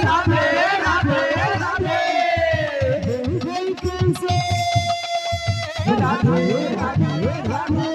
राधे राधे राधे राधे राधे राधे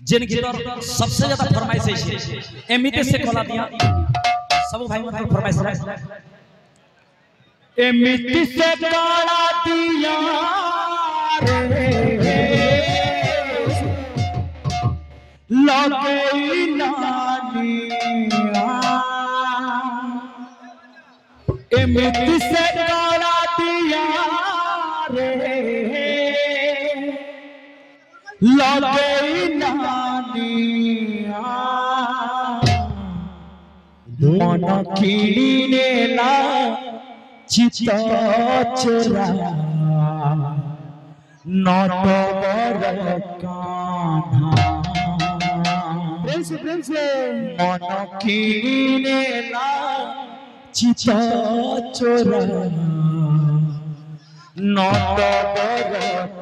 जिन गीतर सबसे ज्यादा फरमाइश है एमिते से कला दिया सब भाई मन फरमाइश है एमिते से कला दिया रे लगे नानिया एमिते से कला दिया रे लगे मन किने ला चिता चोरा नटवर कान्हा प्रेम से मन किने ला चिता चोरा नटवर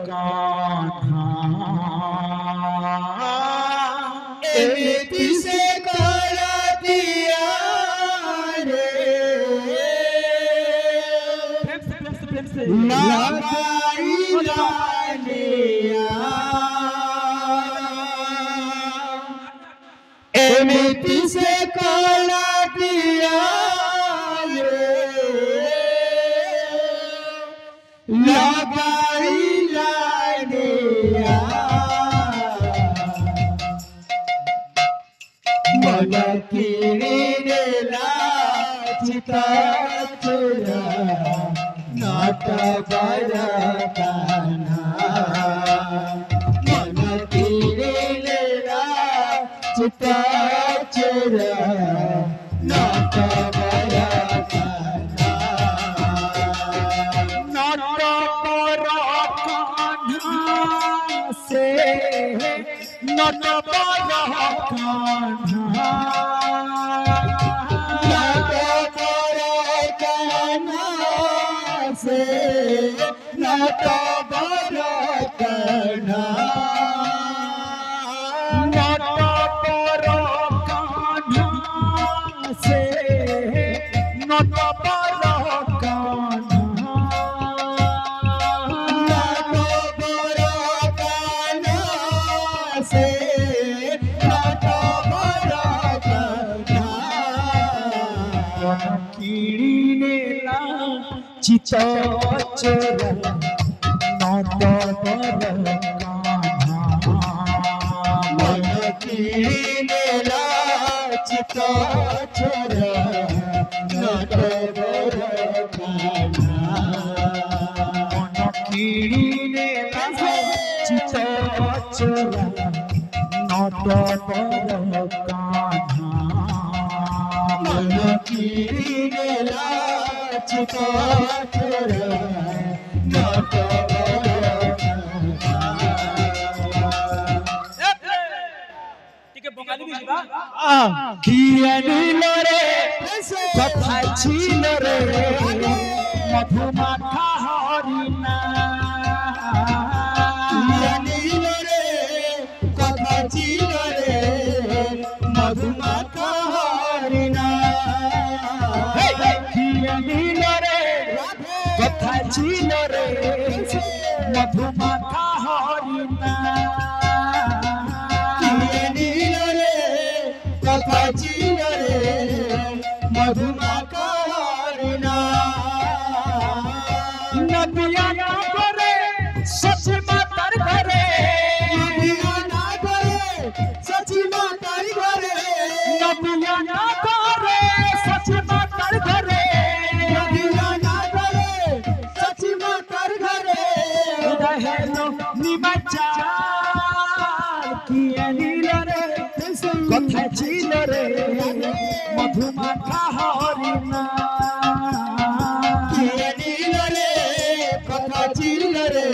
कान्हा एमिते से कला दिया रे लगाई लालिया एमिते से कला दिया रे लगाई लालिया मन किने ला चिता चोरा नटवर कान्हा मन किने ला चिता चोरा नटवर कान्हा नटवर कान्हा से नटवर कान्हा से नटवर कान्हा नटवर कान्हा से नटवर कान्हा नटवर कान्हा से नटवर कान्हा किने ला चिता चोरा नटवर कान्हा मन किने ला चिता चोरा नटवर कान्हा मन किने ला चिता चोरा नटवर कान्हा मन किने ला चिता चोरा কথা ছিল রে মধুমাখা হরিণা ছিল রে মধুমাখা হরিণা নীল রে কথা ছিল রে মধুমাখা হরিণা নদিয়া না করে সচি মাতার ঘরে নদিয়া না করে সচি মাতার ঘরে নদিয়া না করে সচি মাতার ঘরে নদিয়া না করে সচি মাতার ঘরে হেলো নিমাচার কি নীল রে কথা ছিল রে মধুমাখা হরিণা কি নীল রে কথা ছিল রে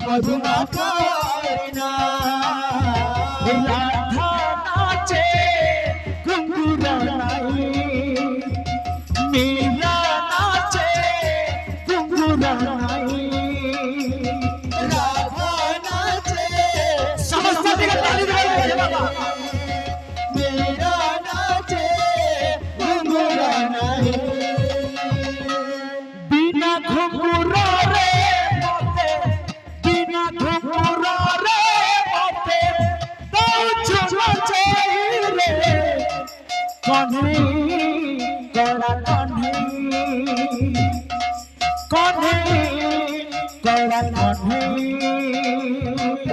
মধুমাখা হরিণা রাধা নাচে ঘুঙ্গুরা নাই मीरा नाचे घुंघरा नहीं राधा नाचे समस्त दिल ताली बजाइए बाबा मीरा नाचे घुंघरा नहीं बिना घुंघरा रे मोते बिना घुंघरा रे मोते तो नाचे रे कन्हई कड़ा कन्हई कड़ा कन्हई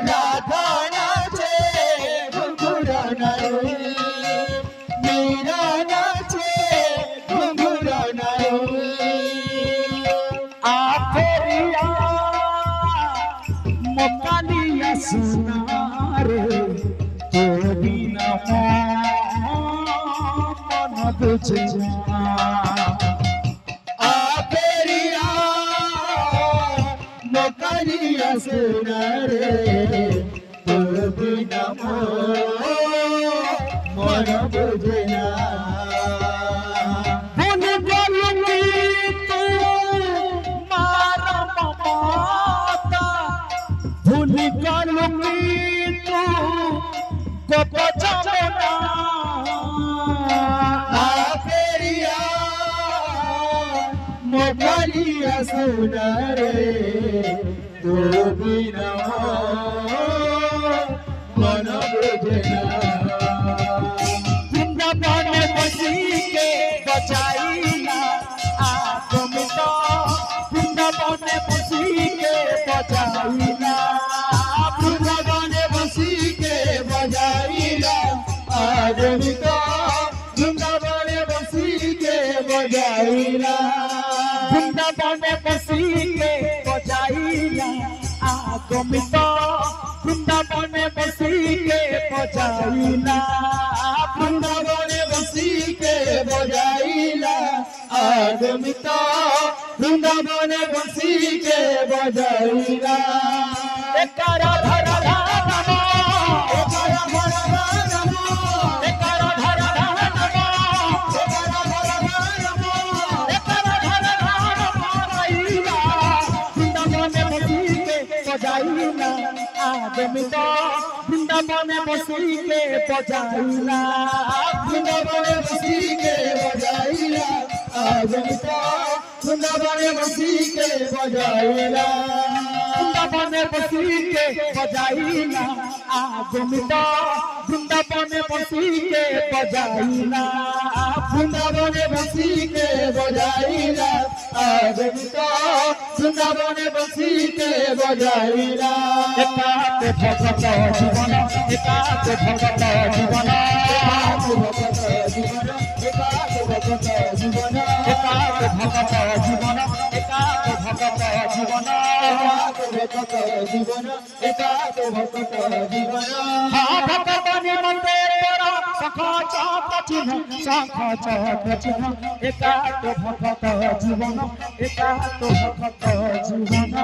राधा नाचे घुंघरा नहीं मीरा नाचे घुंघरा नहीं आफरिया मोकालिया सुना रे तो बिना मन बुझना आफरिया मोकालिया सुना रे तो बिना मन बुझना भूल गलती तू मारा ममता भूल गलती तू को बचाना आफरिया मोकालिया सुना रे तो बिना मन बुझना वृंदावन बसी के बजाइला तुम तो वृंदावन बसी के बजाइला वृंदावन बसी के बजाइला तुम तो वृंदावन बसी के बजाइला वृंदावन बसी के बजाइला आगमित वृंदावन बसी के बजाइला वृंदावन बसी के बजाइला आगमित वृंदावन बसी के बजाइला एकरा धरा नमो एकरा धरा नमो एकरा धरा नमो एकरा धरा नमो एकरा धरा नमो रईला वृंदावन बसी के बजाइला आगमित वृंदावन बसी के बजाइला वृंदावन बसी के बजाइला आगमित वृंदावन बसी के बजाइला वृंदावन बसी के बजाइला आगमित वृंदावन बसी के बजाइला वृंदावन बसी के बजाइला आगमित वृंदावन बसी के बजाइला एकात भगत जीवन एकात भगत जीवन एकात भगत जीवन एकात भगत जीवन एकात भगत जीवन एकात भगत जीवन एकात भगत जीवन एकात भगत जीवन हाँ भगत निमंते तेरा सखा चाप चिन्ह शाखा चाप चिन्ह एकात भगत जीवन एकात भगत जीवन